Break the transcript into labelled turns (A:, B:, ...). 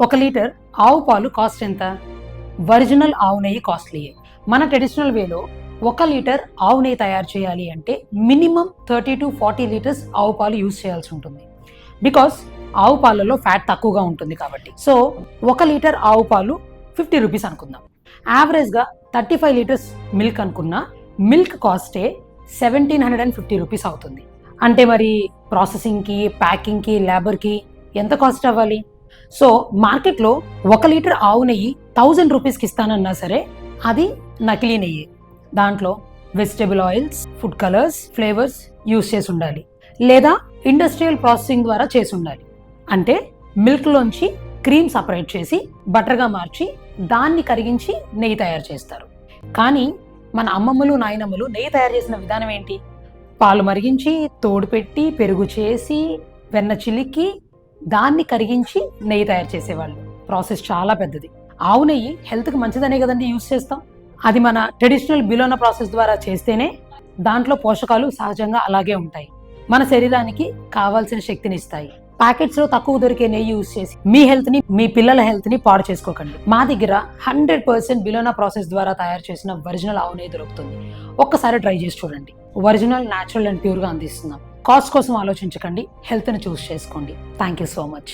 A: 1 litre ఆవు పాలు cost ఎంత? ఒరిజినల్ ఆవు నెయ్యి కాస్ట్లీయే. మన ట్రెడిషనల్ వేలో 1 లీటర్ ఆవు నెయ్యి తయారు చేయాలి అంటే మినిమం 30 to 40 లీటర్స్ ఆవు పాలు యూజ్ చేయాల్సి ఉంటుంది. బికాస్ ఆవు పాలలో ఫ్యాట్ తక్కువగా ఉంటుంది కాబట్టి. సో 1 లీటర్ ఆవు పాలు 50 రూపీస్ అనుకుందాం. యావరేజ్గా 35 లీటర్స్ మిల్క్ అనుకున్నా మిల్క్ కాస్టే 1750 రూపీస్ అవుతుంది. అంటే మరి ప్రాసెసింగ్కి, ప్యాకింగ్కి, లేబర్కి ఎంత కాస్ట్ అవ్వాలి? సో మార్కెట్లో 1 లీటర్ ఆవు నెయ్యి 1000 రూపీస్కి ఇస్తానన్నా సరే అది నకిలీ నెయ్యి. దాంట్లో vegetable oils, food colours, flavours use చేసి ఉండాలి, లేదా ఇండస్ట్రియల్ ప్రాసెసింగ్ ద్వారా చేసి ఉండాలి. అంటే మిల్క్లోంచి క్రీమ్ సపరేట్ చేసి బటర్గా మార్చి దాన్ని కరిగించి నెయ్యి తయారు చేస్తారు. కానీ మన అమ్మమ్మలు, నాయనమ్మలు నెయ్యి తయారు చేసిన విధానం ఏంటి? పాలు మరిగించి, తోడు పెట్టి, పెరుగు చేసి, వెన్న చిలికి దాన్ని కరిగించి నెయ్యి తయారు చేసేవాళ్ళు. ప్రాసెస్ చాలా పెద్దది. ఆవు నెయ్యి హెల్త్కి మంచిదనే కదండి యూస్ చేస్తాం. అది మన ట్రెడిషనల్ బిలోనా ప్రాసెస్ ద్వారా చేస్తేనే దాంట్లో పోషకాలు సహజంగా అలాగే ఉంటాయి, మన శరీరానికి కావాల్సిన శక్తిని ఇస్తాయి. ప్యాకెట్స్ లో తక్కువ దొరికే నెయ్యి యూస్ చేసి మీ హెల్త్ ని, మీ పిల్లల హెల్త్ ని పాడు చేసుకోకండి. మా దగ్గర 100% బిలోనా ప్రాసెస్ ద్వారా తయారు చేసిన ఒరిజినల్ ఆవు నెయ్యి దొరుకుతుంది. ఒక్కసారి ట్రై చేసి చూడండి. ఒరిజినల్, న్యాచురల్ అండ్ ప్యూర్ గా అందిస్తున్నాం. కాస్ట్ కోసం ఆలోచించకండి, హెల్త్ ని చూస్ చేసుకోండి. Thank you so much.